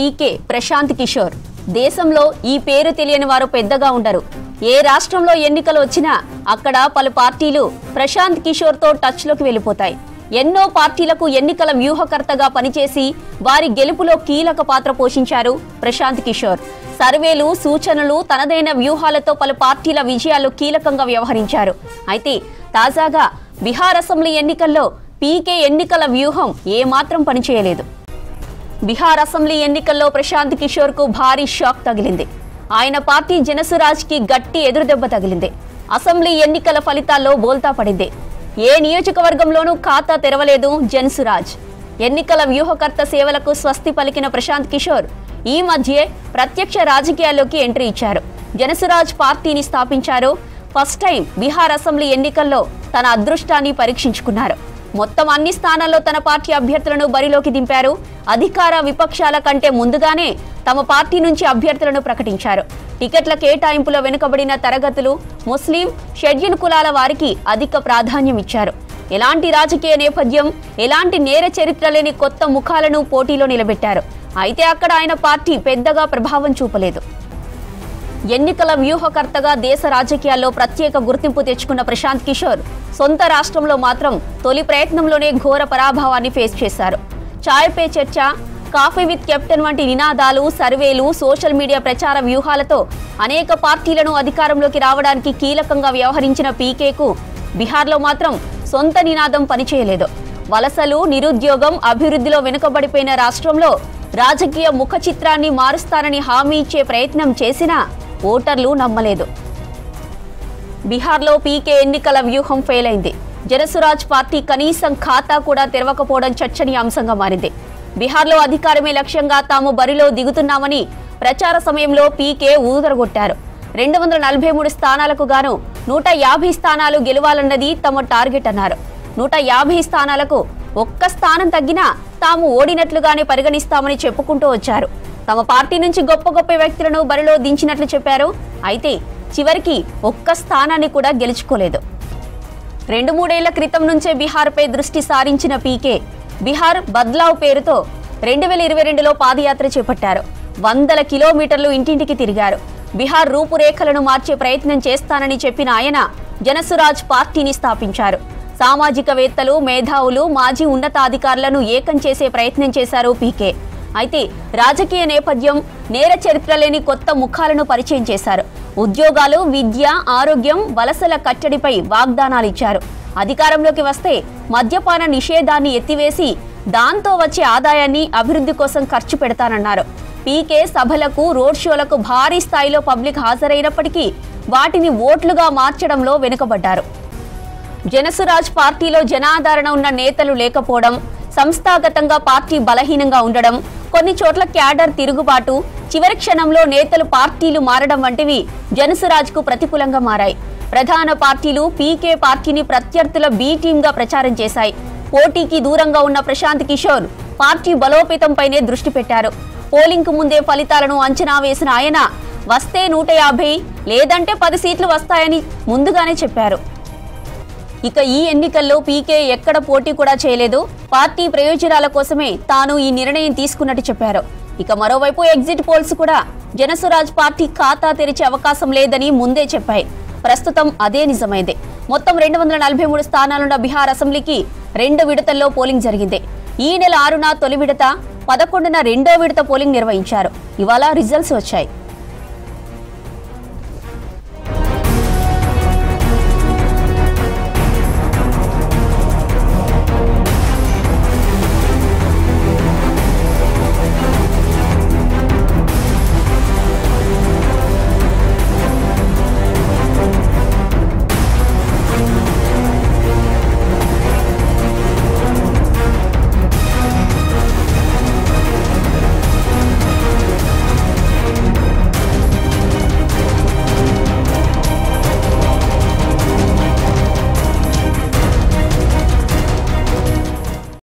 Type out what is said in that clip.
పీకే ప్రశాంత్ కిషోర్. దేశంలో ఈ పేరు తెలియని వారు పెద్దగా ఉండరు. ఏ రాష్ట్రంలో ఎన్నికలు వచ్చినా అక్కడ పలు పార్టీలు ప్రశాంత్ కిషోర్తో టచ్లోకి వెళ్ళిపోతాయి. ఎన్నో పార్టీలకు ఎన్నికల వ్యూహకర్తగా పనిచేసి వారి గెలుపులో కీలక పాత్ర పోషించారు ప్రశాంత్ కిషోర్. సర్వేలు, సూచనలు, తనదైన వ్యూహాలతో పలు పార్టీల విజయాల్లో కీలకంగా వ్యవహరించారు. అయితే తాజాగా బీహార్ అసెంబ్లీ ఎన్నికల్లో పీకే ఎన్నికల వ్యూహం ఏమాత్రం పనిచేయలేదు. బీహార్ అసెంబ్లీ ఎన్నికల్లో ప్రశాంత్ కిషోర్ కు భారీ షాక్ తగిలింది. ఆయన పార్టీ జనసురాజ్ కి గట్టి ఎదురుదెబ్బ తగిలింది. అసెంబ్లీ ఎన్నికల ఫలితాల్లో బోల్తా పడింది. ఏ నియోజకవర్గంలోనూ ఖాతా తెరవలేదు జనసురాజ్. ఎన్నికల వ్యూహకర్త సేవలకు స్వస్తి పలికిన ప్రశాంత్ కిషోర్ ఈ మధ్యే ప్రత్యక్ష రాజకీయాల్లోకి ఎంట్రీ ఇచ్చారు. జనసురాజ్ పార్టీని స్థాపించారు. ఫస్ట్ టైం బీహార్ అసెంబ్లీ ఎన్నికల్లో తన అదృష్టాన్ని పరీక్షించుకున్నారు. మొత్తం అన్ని స్థానాల్లో తన పార్టీ అభ్యర్థులను బరిలోకి దింపారు. అధికార విపక్షాల కంటే ముందుగానే తమ పార్టీ నుంచి అభ్యర్థులను ప్రకటించారు. టికెట్ల కేటాయింపులో వెనుకబడిన తరగతులు, ముస్లిం, షెడ్యూల్ కులాల వారికి అధిక ప్రాధాన్యం ఇచ్చారు. ఎలాంటి రాజకీయ నేపథ్యం, ఎలాంటి నేర చరిత్ర లేని కొత్త ముఖాలను పోటీలో నిలబెట్టారు. అయితే అక్కడ ఆయన పార్టీ పెద్దగా ప్రభావం చూపలేదు. ఎన్నికల వ్యూహకర్తగా దేశ రాజకీయాల్లో ప్రత్యేక గుర్తింపు తెచ్చుకున్న ప్రశాంత్ కిషోర్ సొంత రాష్ట్రంలో మాత్రం తొలి ప్రయత్నంలోనే ఘోర పరాభవాన్ని ఫేస్ చేశారు. చాయ్ పే చర్చ, కాఫీ విత్ కెప్టెన్ వంటి నినాదాలు, సర్వేలు, సోషల్ మీడియా ప్రచార వ్యూహాలతో అనేక పార్టీలను అధికారంలోకి రావడానికి కీలకంగా వ్యవహరించిన పీకేకు బీహార్లో మాత్రం సొంత నినాదం పనిచేయలేదు. వలసలు, నిరుద్యోగం, అభివృద్ధిలో వెనుకబడిపోయిన రాష్ట్రంలో రాజకీయ ముఖ చిత్రాన్ని మారుస్తానని హామీ ఇచ్చే ప్రయత్నం చేసినా ఓటర్లు నమ్మలేదు. బీహార్లో పీకే ఎన్నికల వ్యూహం ఫెయిల్ అయింది. జనసురాజ్ పార్టీ కనీసం ఖాతా కూడా తెరవకపోవడం చర్చనీయాంశంగా మారింది. బీహార్లో అధికారమే లక్ష్యంగా తాము బరిలో దిగుతున్నామని ప్రచార సమయంలో పీకే ఊదరగొట్టారు. 243 స్థానాలకు గాను 150 స్థానాలు గెలవాలన్నది తమ టార్గెట్ అన్నారు. 150 స్థానాలకు ఒక్క స్థానం తగ్గినా తాము ఓడినట్లుగానే పరిగణిస్తామని చెప్పుకుంటూ వచ్చారు. తమ పార్టీ నుంచి గొప్ప గొప్ప వ్యక్తులను బరిలో దించినట్లు చెప్పారు. అయితే చివరికి ఒక్క స్థానాన్ని కూడా గెలుచుకోలేదు. 2-3 ఏళ్ల క్రితం నుంచే బీహార్పై దృష్టి సారించిన పీకే బీహార్ బద్లావ్ పేరుతో 2022లో పాదయాత్ర చేపట్టారు. 100 కిలోమీటర్లు ఇంటింటికి తిరిగారు. బీహార్ రూపురేఖలను మార్చే ప్రయత్నం చేస్తానని చెప్పిన ఆయన జనసురాజ్ పార్టీని స్థాపించారు. సామాజికవేత్తలు, మేధావులు, మాజీ ఉన్నతాధికారులను ఏకం చేసే ప్రయత్నం చేశారు పీకే. అయితే రాజకీయ నేపథ్యం, నేర చరిత్ర లేని కొత్త ముఖాలను పరిచయం చేశారు. ఉద్యోగాలు, విద్య, ఆరోగ్యం, వలసల కట్టడిపై వాగ్దానాలిచ్చారు. అధికారంలోకి వస్తే మద్యపాన నిషేధాన్ని ఎత్తివేసి దాంతో వచ్చే ఆదాయాన్ని అభివృద్ధి కోసం ఖర్చు పెడతానన్నారు. పీకే సభలకు, రోడ్ షోలకు భారీ స్థాయిలో పబ్లిక్ హాజరైనప్పటికీ వాటిని ఓట్లుగా మార్చడంలో వెనుకబడ్డారు. జనసురాజ్ పార్టీలో జనాదరణ ఉన్న నేతలు లేకపోవడం, సంస్థాగతంగా పార్టీ బలహీనంగా ఉండడం, కొన్ని చోట్ల క్యాడర్ తిరుగుబాటు, చివరి క్షణంలో నేతలు పార్టీలు మారడం వంటివి జనసురాజ్ కు ప్రతికూలంగా మారాయి. ప్రధాన పార్టీలు పీకే పార్టీని ప్రత్యర్థుల బీ టీంగా ప్రచారం చేశాయి. పోటీకి దూరంగా ఉన్న ప్రశాంత్ కిషోర్ పార్టీ బలోపేతంపైనే దృష్టి పెట్టారు. పోలింగ్ కు ముందే ఫలితాలను అంచనా వేసిన ఆయన వస్తే 150 లేదంటే 10 సీట్లు వస్తాయని ముందుగానే చెప్పారు. ఇక ఈ ఎన్నికల్లో పీకే ఎక్కడ పోటీ కూడా చేయలేదు. పార్టీ ప్రయోజనాల కోసమే తాను ఈ నిర్ణయం తీసుకున్నట్టు చెప్పారు. ఇక మరోవైపు ఎగ్జిట్ పోల్స్ కూడా జనసురాజ్ పార్టీ ఖాతా తెరిచే అవకాశం లేదని ముందే చెప్పాయి. ప్రస్తుతం అదే నిజమైంది. మొత్తం 243 స్థానాలున్న బీహార్ అసెంబ్లీకి 2 విడతల్లో పోలింగ్ జరిగింది. ఈ నెల 6న తొలి విడత, 11న రెండో విడత పోలింగ్ నిర్వహించారు. ఇవాళ రిజల్ట్స్ వచ్చాయి.